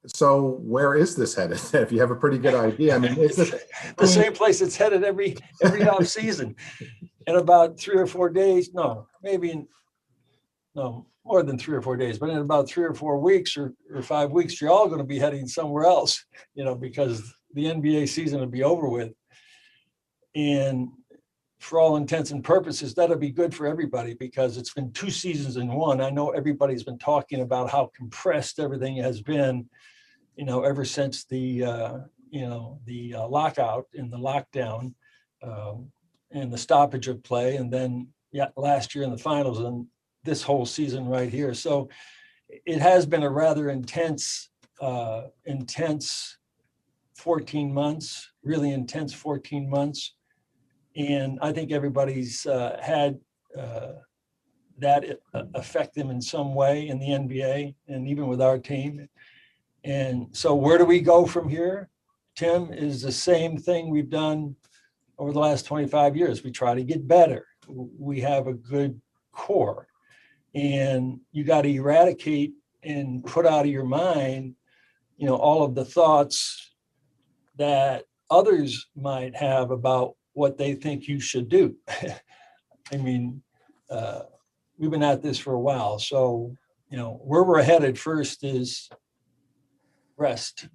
So where is this headed? If you have a pretty good idea, I mean, it's the same place it's headed every off season. In about 3 or 4 days, no, more than 3 or 4 days, but in about 3 or 4 weeks or 5 weeks, you're all going to be heading somewhere else, because the NBA season will be over with. And for all intents and purposes, that'll be good for everybody because it's been 2 seasons in one. I know everybody's been talking about how compressed everything has been, ever since the lockout and the lockdown and the stoppage of play. And then, last year in the finals and this whole season right here. So it has been a rather intense 14 months, really intense 14 months. And I think everybody's had that affect them in some way in the NBA and even with our team. And so where do we go from here, Tim, is the same thing we've done over the last 25 years. We try to get better. We have a good core. And you got to eradicate and put out of your mind, all of the thoughts that others might have about what they think you should do. I mean, we've been at this for a while. So, where we're headed first is rest.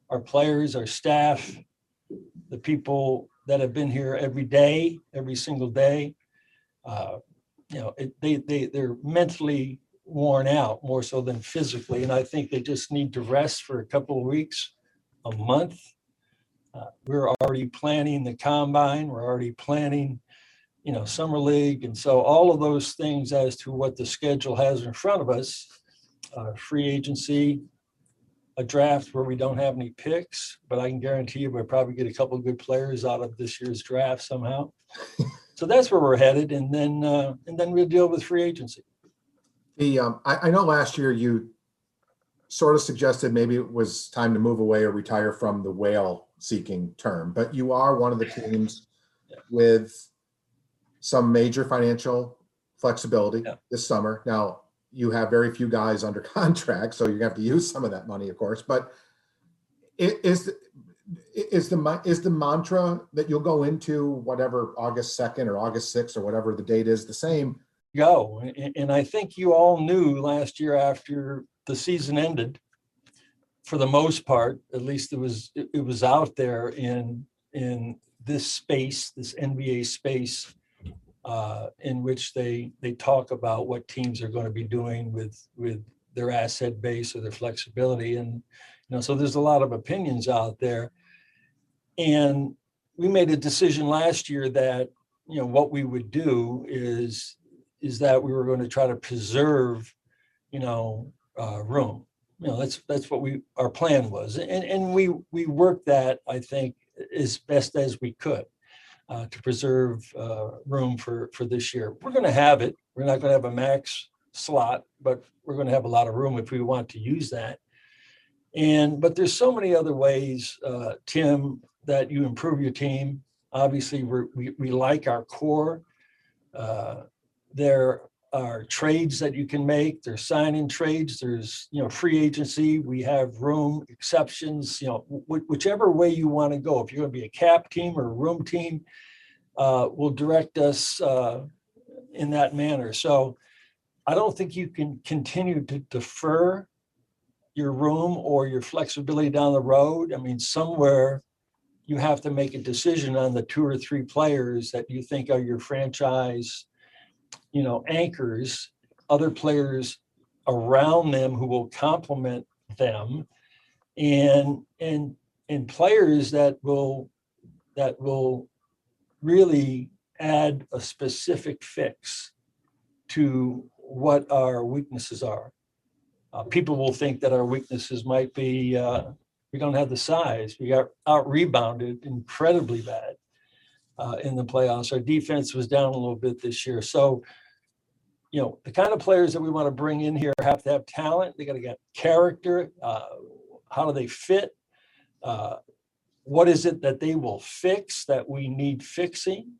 Our players, our staff, the people that have been here every day, every single day, they're mentally worn out more so than physically. And I think they just need to rest for a couple of weeks, a month. We're already planning the combine. We're already planning, summer league. And so all of those things as to what the schedule has in front of us, free agency, a draft where we don't have any picks, but I can guarantee you we'll probably get a couple of good players out of this year's draft somehow. So that's where we're headed. And then we'll deal with free agency. I know last year you sort of suggested maybe it was time to move away or retire from the whale seeking term, but you are one of the teams with some major financial flexibility this summer. Now, you have very few guys under contract, so you're gonna have to use some of that money, of course. But is the mantra that you'll go into whatever August 2nd or August 6th or whatever the date is the same? Go. And I think you all knew last year after the season ended, for the most part, at least it was out there in this space, this NBA space, in which they talk about what teams are going to be doing with their asset base or their flexibility. And, so there's a lot of opinions out there. And we made a decision last year that, what we would do is that we were going to try to preserve, room. That's what our plan was. And we worked that, I think, as best as we could. To preserve room for this year. We're going to have it. We're not going to have a max slot, but we're going to have a lot of room if we want to use that. But there's so many other ways, Tim, that you improve your team. Obviously, we like our core. There are trades that you can make. There's sign-in trades. There's free agency. We have room exceptions. Whichever way you want to go. If you're going to be a cap team or a room team, will direct us in that manner. So I don't think you can continue to defer your room or your flexibility down the road. I mean, somewhere you have to make a decision on the 2 or 3 players that you think are your franchise, anchors, other players around them who will complement them, and players that will really add a specific fix to what our weaknesses are. People will think that our weaknesses might be we don't have the size. We got out-rebounded incredibly bad in the playoffs. Our defense was down a little bit this year. So, the kind of players that we want to bring in here have to have talent. They got to get character. How do they fit? What is it that they will fix that we need fixing?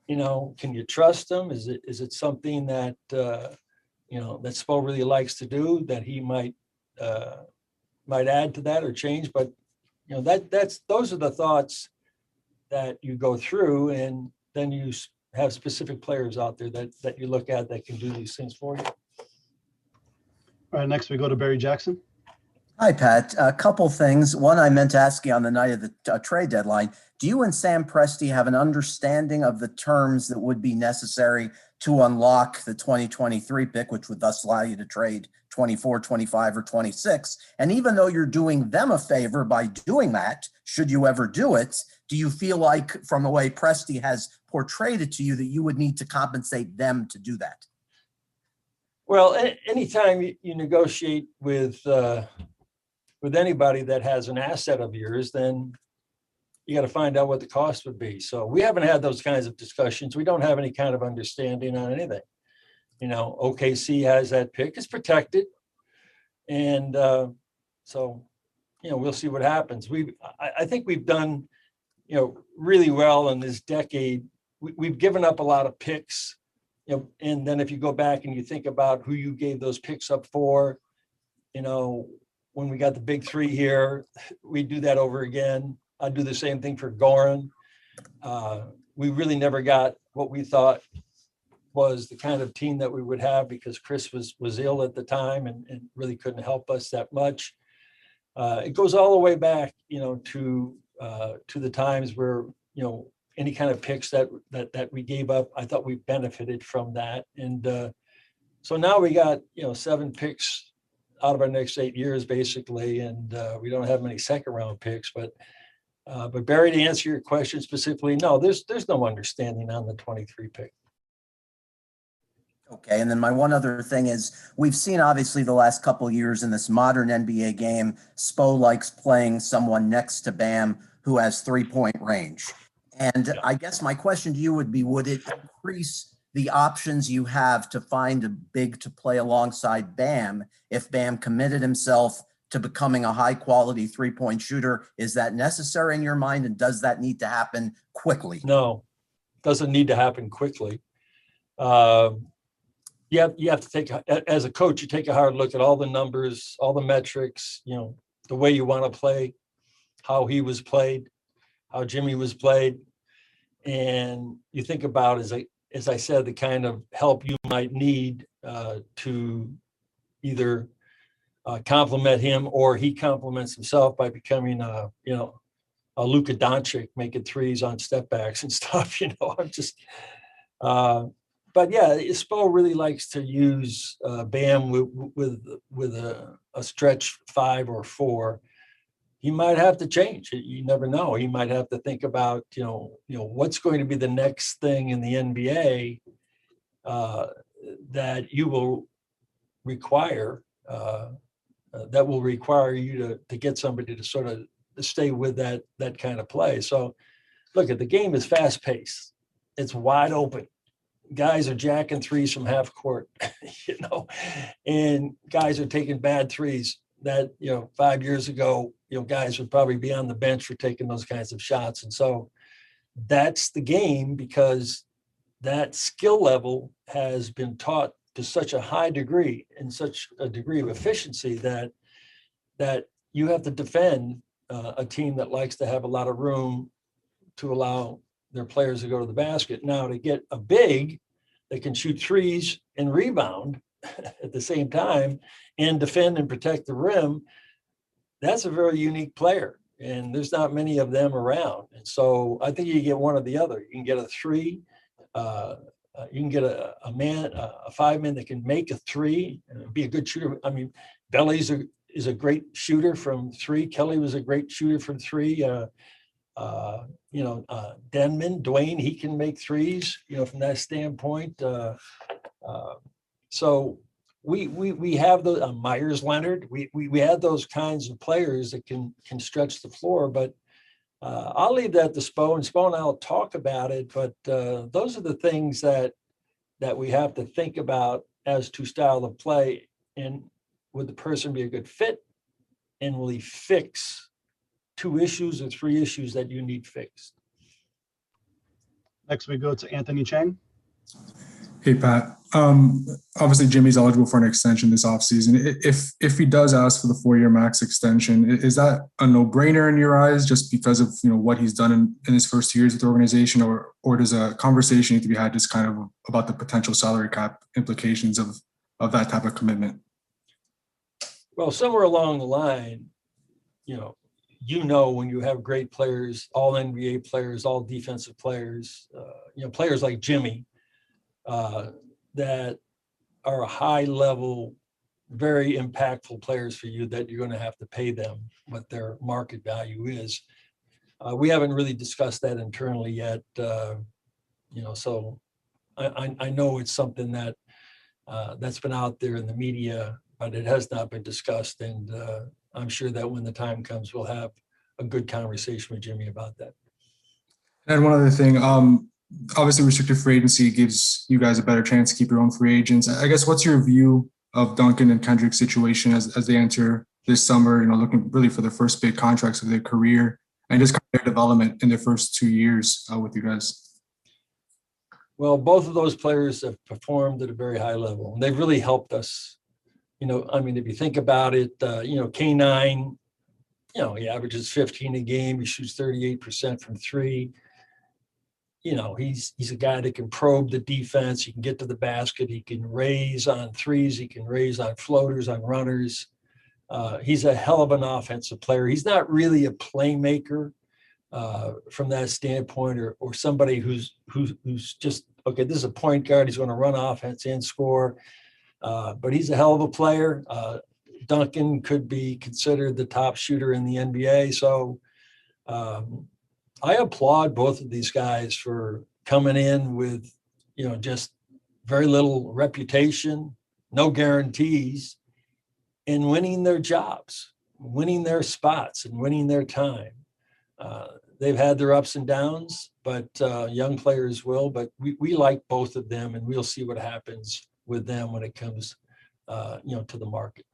Can you trust them? Is it something that that Spo really likes to do that he might might add to that or change, but those are the thoughts that you go through, and then you have specific players out there that you look at that can do these things for you. All right, next we go to Barry Jackson. Hi, Pat. A couple things. One, I meant to ask you on the night of the trade deadline. Do you and Sam Presti have an understanding of the terms that would be necessary to unlock the 2023 pick, which would thus allow you to trade 24, 25, or 26? And even though you're doing them a favor by doing that, should you ever do it, do you feel like, from the way Presti has portrayed it to you, that you would need to compensate them to do that? Well, anytime you negotiate with anybody that has an asset of yours, then you got to find out what the cost would be. So we haven't had those kinds of discussions. We don't have any kind of understanding on anything. OKC has that pick. It's protected. And so, we'll see what happens. I think we've done, really well in this decade. We've given up a lot of picks, and then if you go back and you think about who you gave those picks up for, when we got the big three here, we do that over again. I'd do the same thing for Goran. We really never got what we thought was the kind of team that we would have, because Chris was ill at the time and really couldn't help us that much. It goes all the way back, to the times where, any kind of picks that we gave up, I thought we benefited from that. And so now we got, 7 picks out of our next 8 years, basically, and we don't have many second round picks. But Barry, to answer your question specifically, no, there's no understanding on the 23 pick. Okay, and then my one other thing is, we've seen obviously the last couple of years in this modern NBA game, Spo likes playing someone next to Bam who has 3-point range. And I guess my question to you would be, would it increase the options you have to find a big to play alongside Bam if Bam committed himself to becoming a high quality 3-point shooter? Is that necessary in your mind, and does that need to happen quickly? No, doesn't need to happen quickly. You have to take, as a coach, you take a hard look at all the numbers, all the metrics, the way you want to play, how he was played, how Jimmy was played. And you think about, as I said, the kind of help you might need to either compliment him, or he compliments himself by becoming a Luka Doncic, making threes on step backs and stuff. I'm just, but yeah, Spo really likes to use Bam with a stretch 5 or 4. He might have to change. You never know. He might have to think about, what's going to be the next thing in the NBA that you will require, that will require you to get somebody to sort of stay with that kind of play. So look, the game is fast paced. It's wide open. Guys are jacking threes from half court, and guys are taking bad threes that, 5 years ago, guys would probably be on the bench for taking those kinds of shots. And so that's the game, because that skill level has been taught to such a high degree and such a degree of efficiency that you have to defend a team that likes to have a lot of room to allow their players to go to the basket. Now, to get a big that can shoot threes and rebound at the same time and defend and protect the rim, that's a very unique player, and there's not many of them around. And so I think you get one or the other. You can get a 3, you can get a 5-man that can make a 3 and be a good shooter. I mean, Belly's is a great shooter from 3. Kelly was a great shooter from 3. Denman, Dwayne, he can make threes, from that standpoint. So we have the Myers Leonard. We have those kinds of players that can stretch the floor, but I'll leave that to Spo, and Spo and I'll talk about it. But those are the things that we have to think about as to style of play, and would the person be a good fit, and will he fix 2 issues or 3 issues that you need fixed? Next we go to Anthony Chang. Hey, Pat. Obviously, Jimmy's eligible for an extension this offseason. If he does ask for the 4-year max extension, is that a no-brainer in your eyes just because of what he's done in his first 2 years with the organization, or does a conversation need to be had just kind of about the potential salary cap implications of that type of commitment? Well, somewhere along the line, when you have great players, all NBA players, all defensive players, players like Jimmy, that are a high level, very impactful players for you, that you're going to have to pay them what their market value is. We haven't really discussed that internally yet. So I know it's something that's been out there in the media, but it has not been discussed. And I'm sure that when the time comes, we'll have a good conversation with Jimmy about that. And one other thing, obviously restricted free agency gives you guys a better chance to keep your own free agents. I guess what's your view of Duncan and Kendrick's situation as they enter this summer, looking really for the first big contracts of their career and just kind of their development in their first 2 years with you guys? Well, both of those players have performed at a very high level, and they've really helped us. If you think about it, K9, he averages 15 a game. He shoots 38% from three. He's a guy that can probe the defense. He can get to the basket. He can raise on threes. He can raise on floaters, on runners. He's a hell of an offensive player. He's not really a playmaker from that standpoint, or somebody who's just, okay, this is a point guard. He's going to run offense and score. But he's a hell of a player. Duncan could be considered the top shooter in the NBA. So I applaud both of these guys for coming in with, just very little reputation, no guarantees, and winning their jobs, winning their spots, and winning their time. They've had their ups and downs, but young players will. But we like both of them, and we'll see what happens with them when it comes, to the market.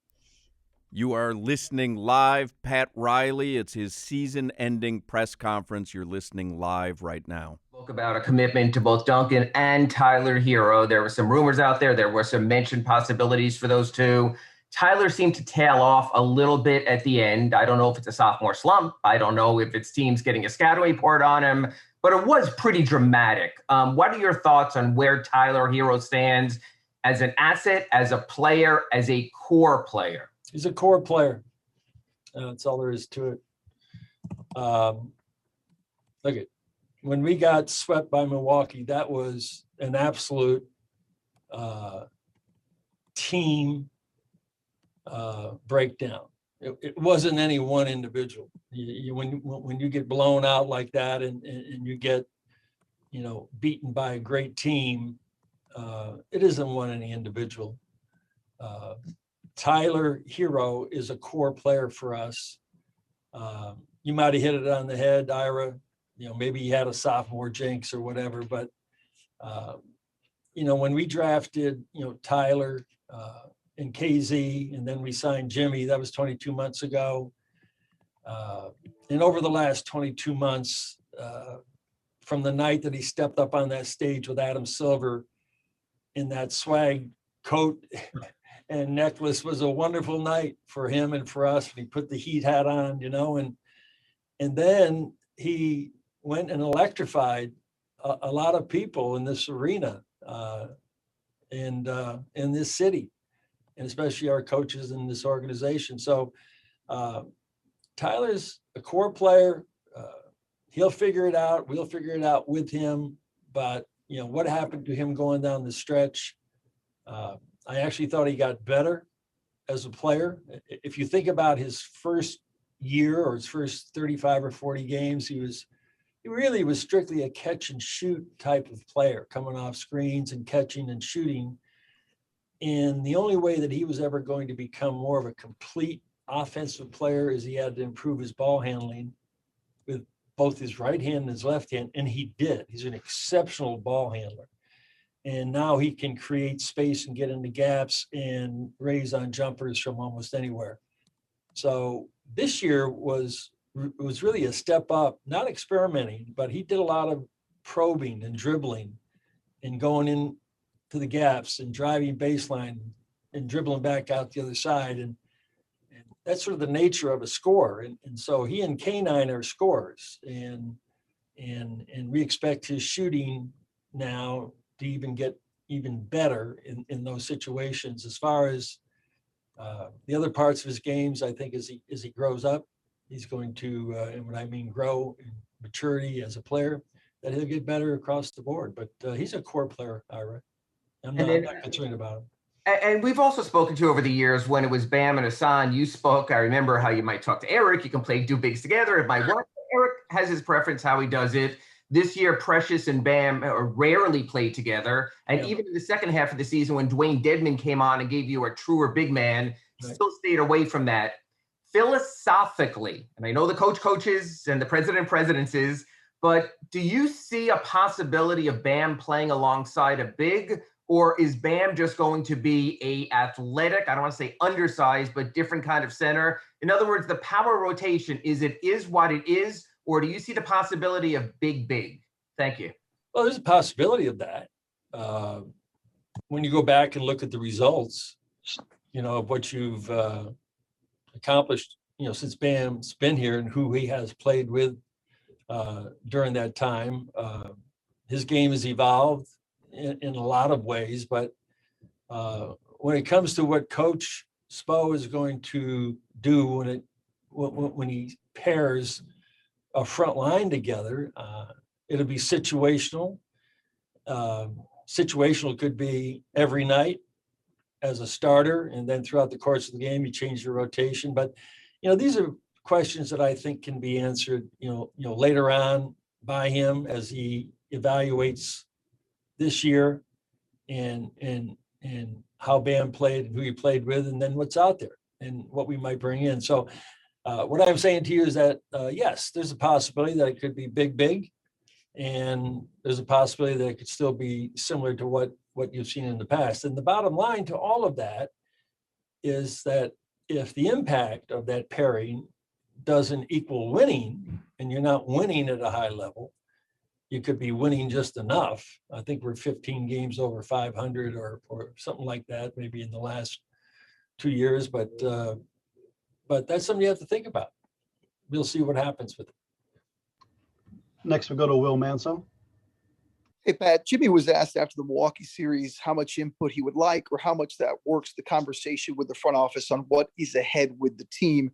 You are listening live, Pat Riley. It's his season-ending press conference. You're listening live right now. Spoke about a commitment to both Duncan and Tyler Hero. There were some rumors out there. There were some mentioned possibilities for those two. Tyler seemed to tail off a little bit at the end. I don't know if it's a sophomore slump. I don't know if it's teams getting a scouting report on him, but it was pretty dramatic. What are your thoughts on where Tyler Hero stands as an asset, as a player, as a core player? He's a core player. That's all there is to it. Look at when we got swept by Milwaukee, that was an absolute team breakdown. It wasn't any one individual. When you get blown out like that and you get beaten by a great team, it isn't any individual. Tyler Hero is a core player for us. You might have hit it on the head, Ira. Maybe he had a sophomore jinx or whatever, but when we drafted, Tyler and KZ, and then we signed Jimmy, that was 22 months ago. And over the last 22 months, from the night that he stepped up on that stage with Adam Silver in that swag coat and necklace, was a wonderful night for him and for us. And he put the Heat hat on, and then he went and electrified a lot of people in this arena and in this city, and especially our coaches in this organization. So Tyler's a core player. He'll figure it out. We'll figure it out with him. But, what happened to him going down the stretch? I actually thought he got better as a player. If you think about his first year or his first 35 or 40 games, he really was strictly a catch and shoot type of player, coming off screens and catching and shooting. And the only way that he was ever going to become more of a complete offensive player is he had to improve his ball handling with both his right hand and his left hand. And he did. He's an exceptional ball handler. And now he can create space and get into gaps and raise on jumpers from almost anywhere. So this year was really a step up, not experimenting, but he did a lot of probing and dribbling and going in to the gaps and driving baseline and dribbling back out the other side. And that's sort of the nature of a scorer. And so he and K9 are scorers, and we expect his shooting now to even get even better in those situations. As far as the other parts of his games, I think as he grows up, he's going to, and what I mean grow in maturity as a player, that he'll get better across the board. But he's a core player, Ira. I'm not concerned about him. And we've also spoken to over the years when it was Bam and Hassan, you spoke. I remember how you might talk to Eric. You can do bigs together. It might work. Eric has his preference how he does it. This year, Precious and Bam rarely played together. And even in the second half of the season, when Dwayne Dedman came on and gave you a truer big man, still stayed away from that. Philosophically, and I know the coaches and the presidences, but do you see a possibility of Bam playing alongside a big? Or is Bam just going to be a athletic, I don't want to say undersized, but different kind of center? In other words, the power rotation, is what it is, or do you see the possibility of big? Thank you. Well, there's a possibility of that. When you go back and look at the results, of what you've accomplished, since Bam's been here and who he has played with during that time, his game has evolved in a lot of ways, but when it comes to what Coach Spo is going to do when he pairs a front line together, it'll be situational. Situational could be every night as a starter, and then throughout the course of the game, you change your rotation. But these are questions that I think can be answered, later on by him as he evaluates this year and how Bam played and who he played with, and then what's out there and what we might bring in. So what I'm saying to you is that, yes, there's a possibility that it could be big, and there's a possibility that it could still be similar to what you've seen in the past. And the bottom line to all of that is that if the impact of that pairing doesn't equal winning, and you're not winning at a high level, you could be winning just enough. I think we're 15 games over 500 or something like that, maybe in the last 2 years. But that's something you have to think about. We'll see what happens with it. Next, we go to Will Manso. Hey, Pat, Jimmy was asked after the Milwaukee series how much input he would like or how much that works the conversation with the front office on what is ahead with the team.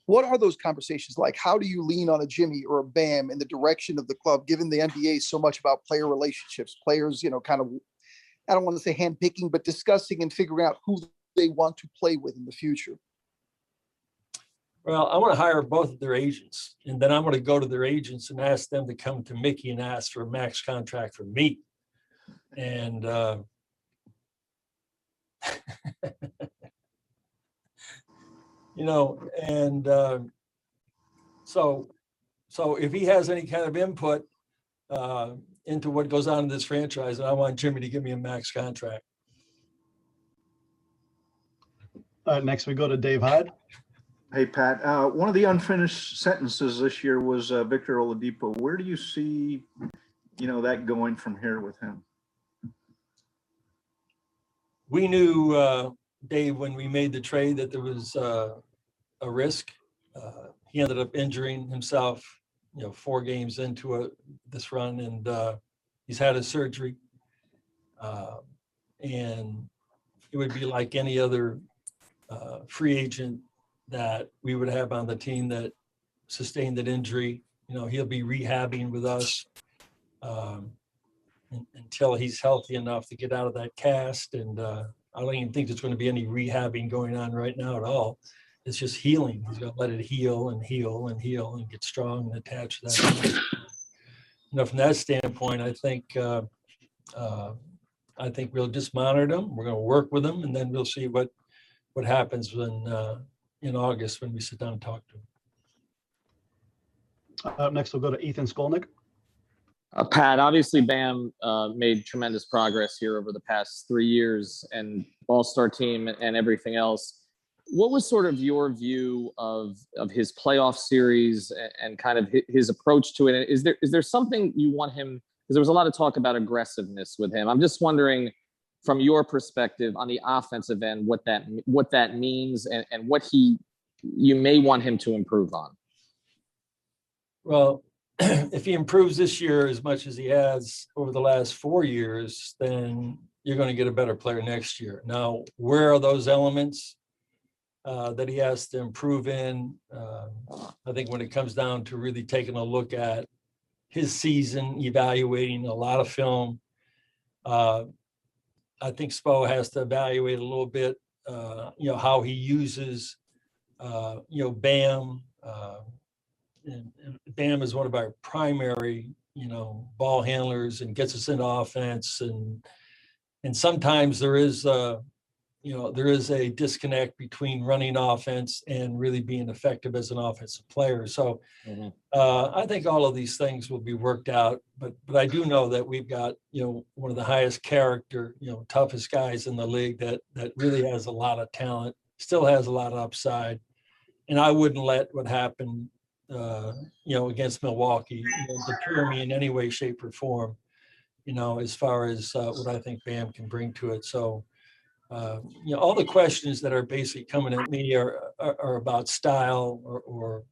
What are those conversations like? How do you lean on a Jimmy or a Bam in the direction of the club, given the NBA is so much about player relationships, players, kind of, I don't want to say handpicking, but discussing and figuring out who they want to play with in the future? Well, I want to hire both of their agents, and then I'm going to go to their agents and ask them to come to Mickey and ask for a max contract for me. And so if he has any kind of input into what goes on in this franchise, I want Jimmy to give me a max contract. Next, we go to Dave Hyde. Hey, Pat, one of the unfinished sentences this year was Victor Oladipo. Where do you see, that going from here with him? We knew, Dave, when we made the trade that there was a risk. He ended up injuring himself, 4 games into this run, and he's had a surgery. And it would be like any other free agent that we would have on the team that sustained that injury. He'll be rehabbing with us until he's healthy enough to get out of that cast. And I don't even think there's going to be any rehabbing going on right now at all. It's just healing. He's going to let it heal and heal and heal and get strong and attached to that. From that standpoint, I think we'll just monitor them. We're going to work with them, and then we'll see what happens when in August when we sit down and talk to him. Up next, we'll go to Ethan Scolnick. Pat, obviously Bam made tremendous progress here over the past 3 years, and all-star team and everything else. What was sort of your view of his playoff series and kind of his approach to it? Is there something you want him Because there was a lot of talk about aggressiveness with him. I'm just wondering, from your perspective on the offensive end, what that means and what you may want him to improve on. Well, if he improves this year as much as he has over the last 4 years, then you're going to get a better player next year. Now, where are those elements that he has to improve in? I think when it comes down to really taking a look at his season, evaluating a lot of film, I think Spo has to evaluate a little bit, how he uses, Bam. And Bam is one of our primary, ball handlers and gets us into offense. And sometimes there is a disconnect between running offense and really being effective as an offensive player. So I think all of these things will be worked out. But I do know that we've got, one of the highest character, toughest guys in the league that really has a lot of talent, still has a lot of upside. And I wouldn't let what happened against Milwaukee, deter me in any way, shape, or form, as far as what I think Bam can bring to it. So, all the questions that are basically coming at me are about style or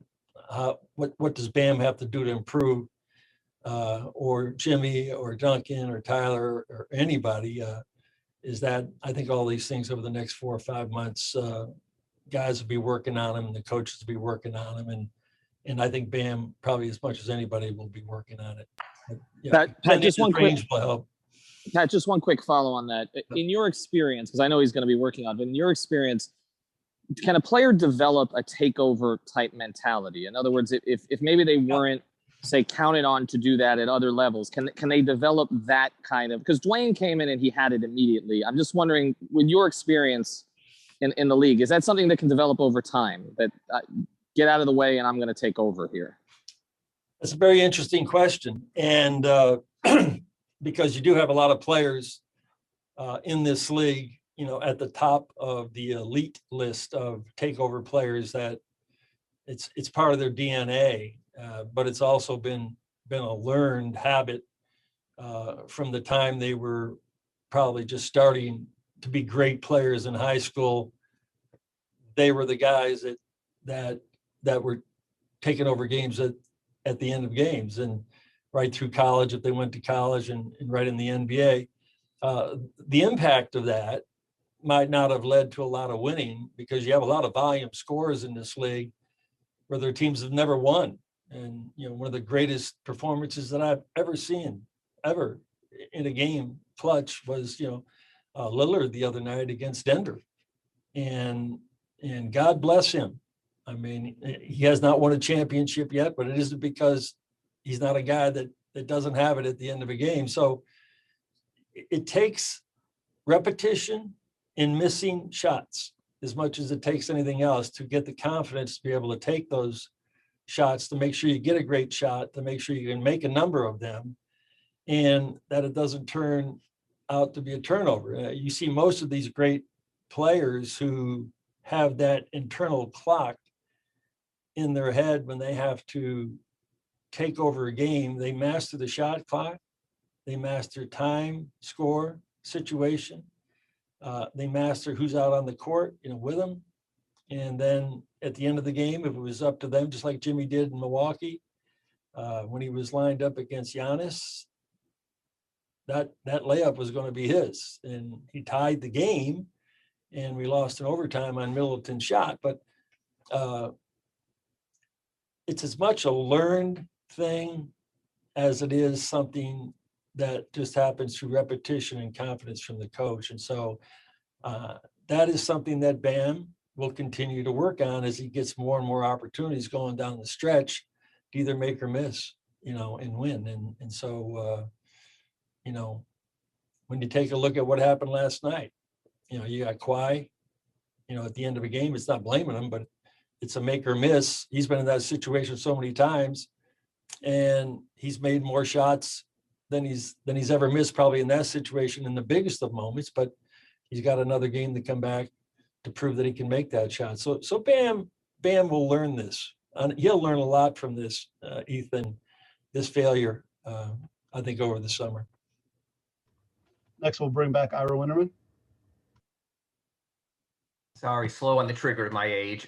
what does Bam have to do to improve, or Jimmy or Duncan or Tyler or anybody, is that I think all these things over the next 4 or 5 months, guys will be working on them and the coaches will be working on them. And I think Bam, probably as much as anybody, will be working on it. Pat, just one quick, will help. Pat, just one quick follow on that. In your experience, because I know he's going to be working on it, but in your experience, can a player develop a takeover type mentality? In other words, if maybe they weren't, say, counted on to do that at other levels, can they develop that kind of? Because Dwayne came in and he had it immediately. I'm just wondering, with your experience in the league, is that something that can develop over time? That get out of the way and I'm going to take over here? That's a very interesting question. And because you do have a lot of players in this league, at the top of the elite list of takeover players, that it's part of their DNA, but it's also been a learned habit from the time they were probably just starting to be great players in high school. They were the guys that were taking over games at the end of games, and right through college if they went to college, and right in the NBA. The impact of that might not have led to a lot of winning, because you have a lot of volume scorers in this league where their teams have never won. And, one of the greatest performances that I've ever seen in a game clutch was, Lillard the other night against Denver. And God bless him. I mean, he has not won a championship yet, but it isn't because he's not a guy that doesn't have it at the end of a game. So it takes repetition in missing shots as much as it takes anything else to get the confidence to be able to take those shots, to make sure you get a great shot, to make sure you can make a number of them, and that it doesn't turn out to be a turnover. You see most of these great players who have that internal clock in their head when they have to take over a game. They master the shot clock, they master time, score, situation. They master who's out on the court, with them. And then at the end of the game, if it was up to them, just like Jimmy did in Milwaukee, when he was lined up against Giannis, that layup was going to be his. And he tied the game, and we lost in overtime on Middleton's shot. But it's as much a learned thing as it is something that just happens through repetition and confidence from the coach. And so that is something that Bam will continue to work on as he gets more and more opportunities going down the stretch to either make or miss, and win. And so, when you take a look at what happened last night, you got Kawhi, at the end of a game, it's not blaming him, but it's a make or miss. He's been in that situation so many times, and he's made more shots than he's ever missed, probably in that situation in the biggest of moments, but he's got another game to come back to prove that he can make that shot. So Bam will learn this. He'll learn a lot from this, Ethan, this failure. I think, over the summer. Next, we'll bring back Ira Winterman. Sorry, slow on the trigger at my age.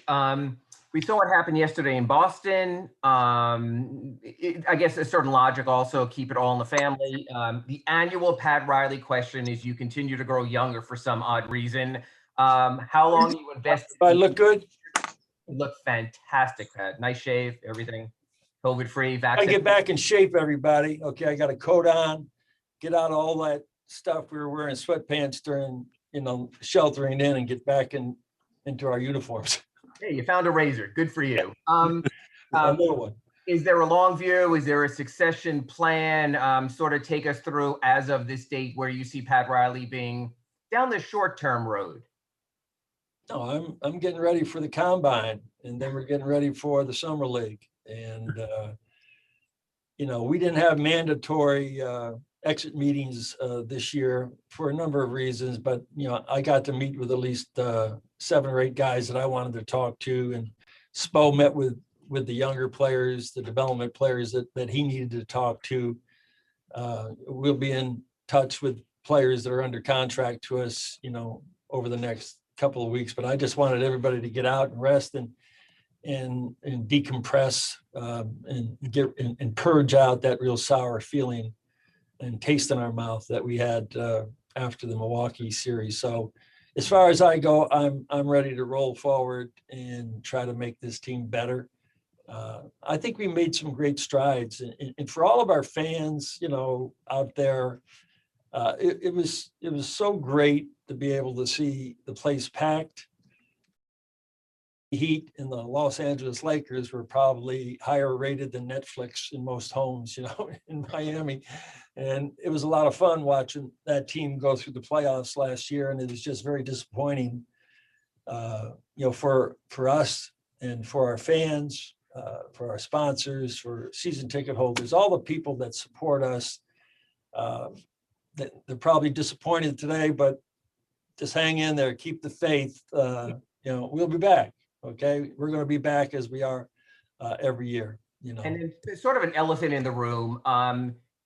We saw what happened yesterday in Boston. I guess a certain logic also, keep it all in the family. The annual Pat Riley question is, you continue to grow younger for some odd reason. How long you invest? Do I look good? You look fantastic, Pat. Nice shave, everything. COVID-free, I vaccine. get back in shape, everybody. Okay, I got a coat on, get out of all that stuff. We were wearing sweatpants during, sheltering in, and get back into our uniforms. Hey, you found a razor. Good for you. A little one. Is there a long view? Is there a succession plan? Sort of take us through, as of this date, where you see Pat Riley being down the short-term road. No, I'm getting ready for the combine, and then we're getting ready for the summer league. And we didn't have mandatory exit meetings this year for a number of reasons, but I got to meet with at least 7 or 8 guys that I wanted to talk to, and Spo met with the younger players, the development players that he needed to talk to. We'll be in touch with players that are under contract to us, over the next couple of weeks. But I just wanted everybody to get out and rest and decompress and purge out that real sour feeling and taste in our mouth that we had after the Milwaukee series. So as far as I go, I'm ready to roll forward and try to make this team better. I think we made some great strides, and for all of our fans, out there, it was so great to be able to see the place packed. Heat and the Los Angeles Lakers were probably higher rated than Netflix in most homes, in Miami. And it was a lot of fun watching that team go through the playoffs last year. And it was just very disappointing, for us and for our fans, for our sponsors, for season ticket holders, all the people that support us. They're probably disappointed today, but just hang in there, keep the faith. We'll be back. Okay, we're going to be back as we are every year. And then there's sort of an elephant in the room.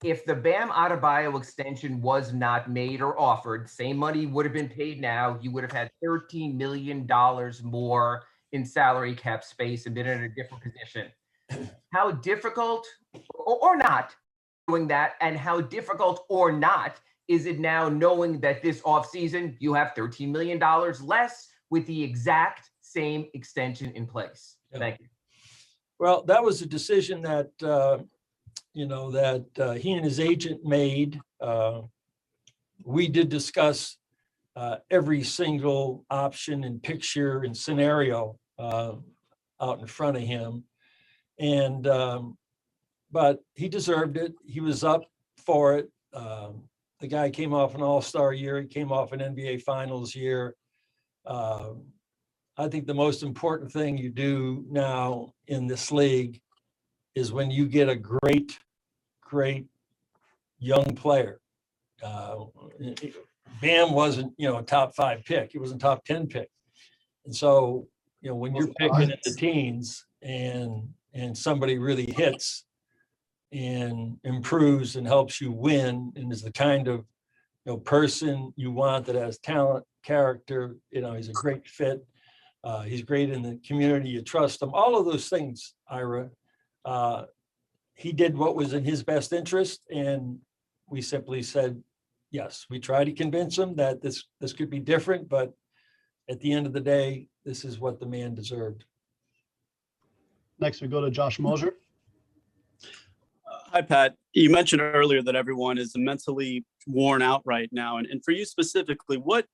If the Bam Adebayo extension was not made or offered, same money would have been paid now. You would have had $13 million more in salary cap space and been in a different position. How difficult or not doing that, and how difficult or not is it now knowing that this offseason you have $13 million less with the exact same extension in place? Thank you. Well, that was a decision that he and his agent made. We did discuss every single option and picture and scenario out in front of him, and but he deserved it. He was up for it. The guy came off an all-star year. He came off an NBA Finals year. I think the most important thing you do now in this league is when you get a great young player. Bam wasn't, a top 5 pick. He was a top 10 pick. And so, when you're picking in the teens and somebody really hits and improves and helps you win and is the kind of person you want that has talent, character, he's a great fit. He's great in the community. You trust him. All of those things, Ira. He did what was in his best interest, and we simply said yes. We tried to convince him that this could be different, but at the end of the day, this is what the man deserved. Next, we go to Josh Mosier. Hi, Pat. You mentioned earlier that everyone is mentally worn out right now. And for you specifically, what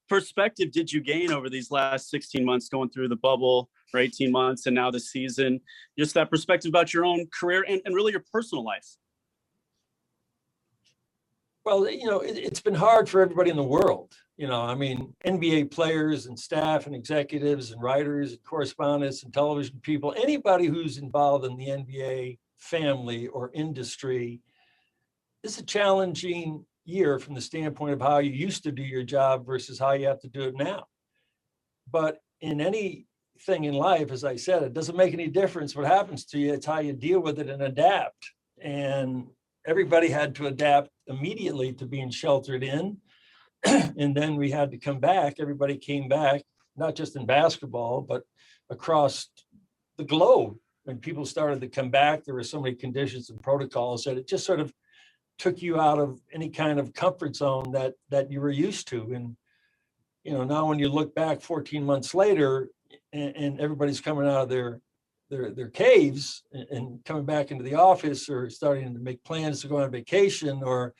perspective did you gain over these last 16 months going through the bubble, or 18 months and now the season? Just that perspective about your own career and really your personal life. Well, it's been hard for everybody in the world. NBA players and staff and executives and writers and correspondents and television people, anybody who's involved in the NBA family or industry, is a challenging year from the standpoint of how you used to do your job versus how you have to do it now. But in anything in life, as I said, it doesn't make any difference what happens to you. It's how you deal with it and adapt. And everybody had to adapt immediately to being sheltered in. And then we had to come back. Everybody came back, not just in basketball, but across the globe. When people started to come back, there were so many conditions and protocols that it just sort of took you out of any kind of comfort zone that you were used to. And, you know, now when you look back 14 months later and everybody's coming out of their caves and coming back into the office or starting to make plans to go on vacation or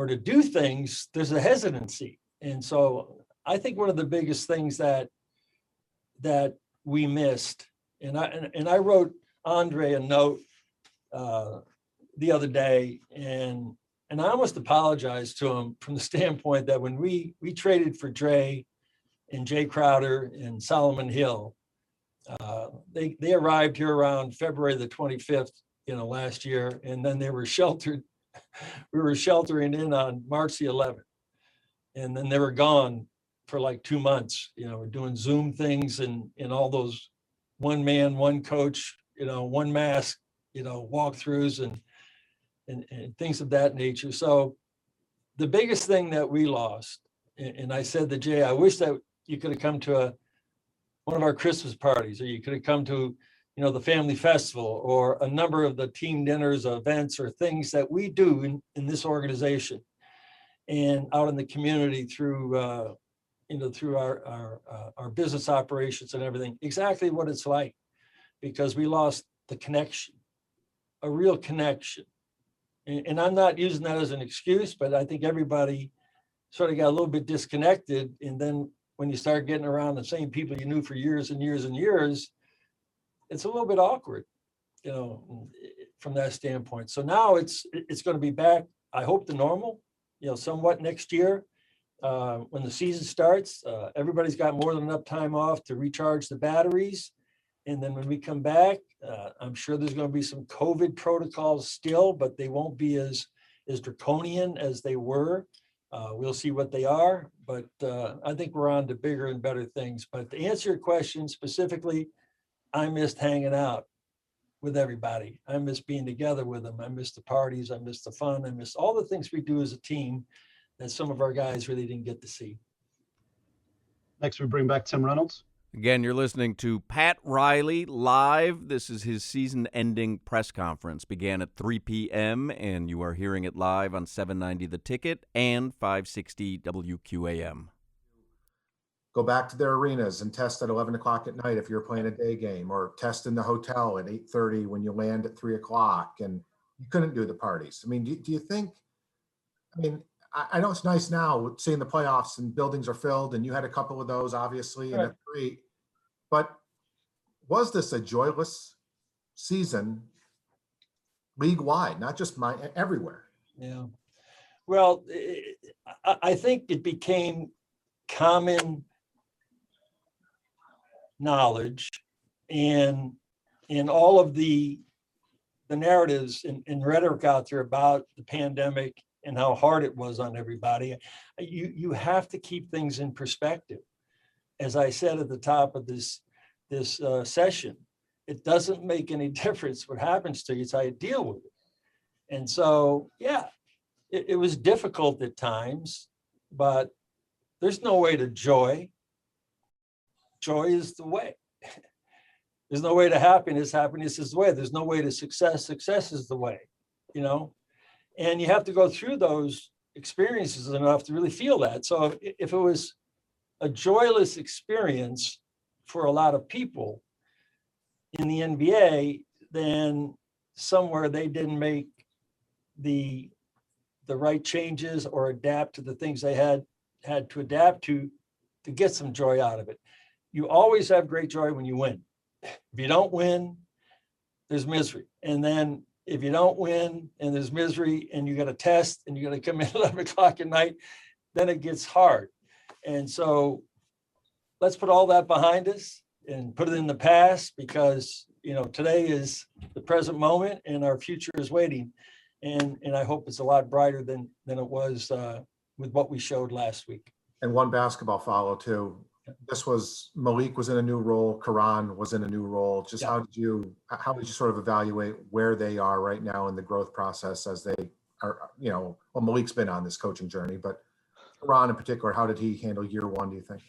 to do things, there's a hesitancy. And so I think one of the biggest things that we missed, and I wrote Andre a note the other day, and I almost apologized to him from the standpoint that when we traded for Dre and Jay Crowder and Solomon Hill, they arrived here around February the 25th, last year, and then they were sheltered. We were sheltering in on March the 11th, and then they were gone for like 2 months. We're doing Zoom things and all those one man, one coach, one mask, walkthroughs and things of that nature. So the biggest thing that we lost, and I said to Jay, I wish that you could have come to one of our Christmas parties, or you could have come to, the family festival, or a number of the team dinners, events, or things that we do in this organization and out in the community through, through our business operations and everything, exactly what it's like, because we lost the connection, a real connection. And I'm not using that as an excuse, but I think everybody sort of got a little bit disconnected. And then when you start getting around the same people you knew for years and years and years, it's a little bit awkward, from that standpoint. So now it's going to be back, I hope, to normal, somewhat next year. When the season starts, everybody's got more than enough time off to recharge the batteries. And then when we come back, I'm sure there's going to be some COVID protocols still, but they won't be as draconian as they were. We'll see what they are, but I think we're on to bigger and better things. But to answer your question specifically, I missed hanging out with everybody. I miss being together with them. I miss the parties. I miss the fun. I miss all the things we do as a team that some of our guys really didn't get to see. Next, we bring back Tim Reynolds. Again, you're listening to Pat Riley live. This is his season-ending press conference. Began at 3 p.m., and you are hearing it live on 790 The Ticket and 560 WQAM. Go back to their arenas and test at 11 o'clock at night if you're playing a day game, or test in the hotel at 8:30 when you land at 3 o'clock, and you couldn't do the parties. I mean, do you think, I know it's nice now seeing the playoffs and buildings are filled, and you had a couple of those, obviously, and that's great. But was this a joyless season league-wide, not just everywhere? Yeah. Well, I think it became common knowledge and in all of the narratives and rhetoric out there about the pandemic and how hard it was on everybody. You have to keep things in perspective. As I said at the top of this session, it doesn't make any difference what happens to you, it's how you deal with it. And so, yeah, it was difficult at times, but there's no way to joy. Joy is the way. There's no way to happiness. Happiness is the way. There's no way to success. Success is the way, and you have to go through those experiences enough to really feel that. So if it was a joyless experience for a lot of people in the NBA, then somewhere they didn't make the right changes or adapt to the things they had to adapt to get some joy out of it. You always have great joy when you win. If you don't win, there's misery. And then if you don't win and there's misery and you got a test and you're going to come in at 11 o'clock at night, then it gets hard. And so let's put all that behind us and put it in the past, because, today is the present moment and our future is waiting. And I hope it's a lot brighter than it was with what we showed last week. And one basketball follow too. Malik was in a new role. Karan was in a new role. Just how did you sort of evaluate where they are right now in the growth process as they well, Malik's been on this coaching journey, but Ron in particular, how did he handle year one, do you think?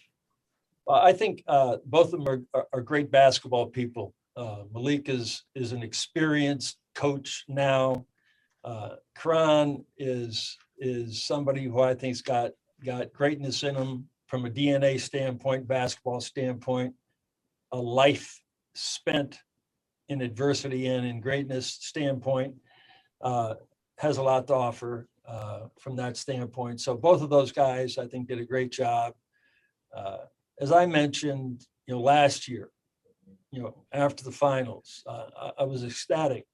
I think both of them are great basketball people. Malik is an experienced coach now. Karan is somebody who I think's got greatness in him from a DNA standpoint, basketball standpoint, a life spent in adversity and in greatness standpoint, has a lot to offer from that standpoint. So both of those guys, I think, did a great job. As I mentioned, last year, after the finals, I was ecstatic,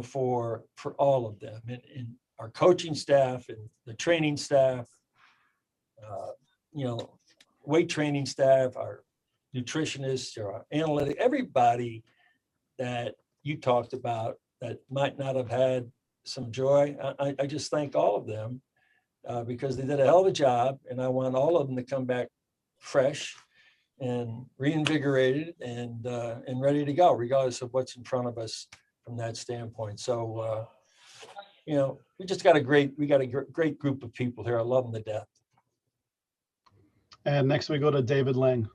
for all of them and our coaching staff and the training staff, weight training staff, our nutritionists, our analytic, everybody that you talked about that might not have had some joy. I just thank all of them because they did a hell of a job, and I want all of them to come back fresh and reinvigorated and ready to go, regardless of what's in front of us from that standpoint. So, we got a great group of people here. I love them to death. And next we go to David Lang.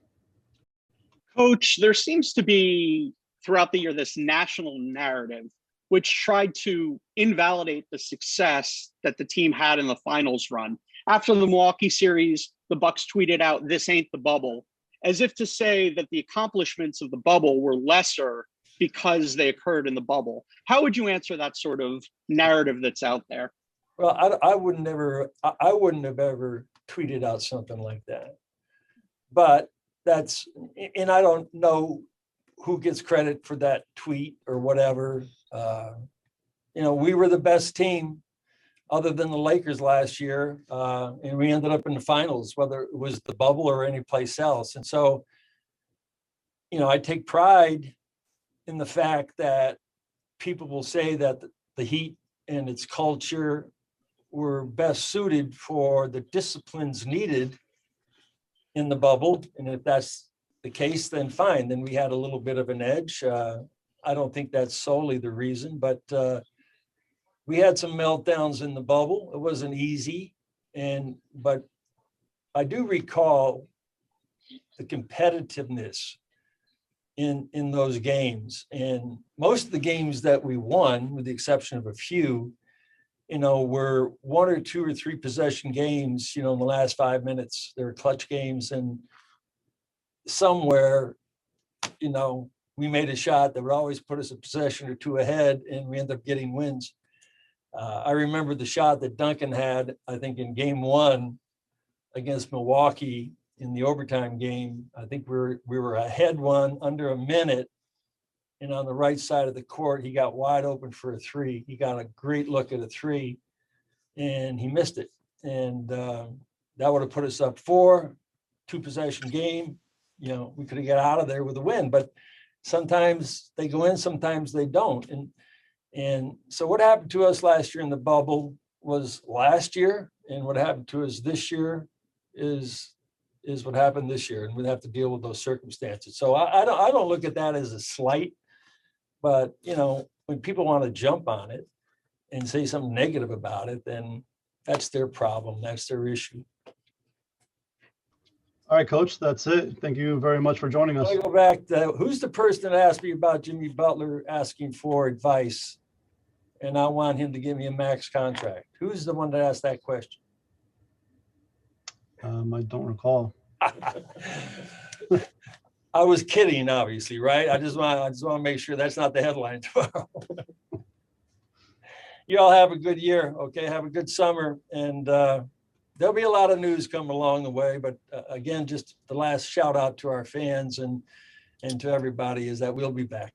Coach, there seems to be throughout the year this national narrative which tried to invalidate the success that the team had in the finals run. After the Milwaukee series, the Bucks tweeted out, "This ain't the bubble," as if to say that the accomplishments of the bubble were lesser because they occurred in the bubble. How would you answer that sort of narrative that's out there? Well, I wouldn't have ever tweeted out something like that. But and I don't know who gets credit for that tweet or whatever. We were the best team other than the Lakers last year. And we ended up in the finals, whether it was the bubble or any place else. And so, I take pride in the fact that people will say that the Heat and its culture were best suited for the disciplines needed in the bubble. And if that's the case, then fine. Then we had a little bit of an edge. I don't think that's solely the reason, but we had some meltdowns in the bubble. It wasn't easy. But I do recall the competitiveness in those games. And most of the games that we won, with the exception of a few, were 1 or 2 or 3 possession games, in the last 5 minutes. They were clutch games, and somewhere, we made a shot that would always put us a possession or 2 ahead, and we ended up getting wins. I remember the shot that Duncan had, I think, in game 1 against Milwaukee in the overtime game. I think we were ahead 1 under a minute, and on the right side of the court, he got wide open for a 3. He got a great look at a 3, and he missed it. And that would have put us up 4, 2 possession game. We could have got out of there with a win, but sometimes they go in, sometimes they don't. And so what happened to us last year in the bubble was last year, and what happened to us this year is what happened this year, and we'd have to deal with those circumstances. So I don't look at that as a slight, but when people want to jump on it and say something negative about it, then that's their problem. That's their issue. All right, Coach, that's it. Thank you very much for joining us. I go back to who's the person that asked me about Jimmy Butler asking for advice, and I want him to give me a max contract. Who's the one that asked that question? I don't recall. I was kidding, obviously, right? I just want to make sure that's not the headline tomorrow. You all have a good year, okay? Have a good summer, and there'll be a lot of news coming along the way. But again, just the last shout out to our fans and to everybody is that we'll be back.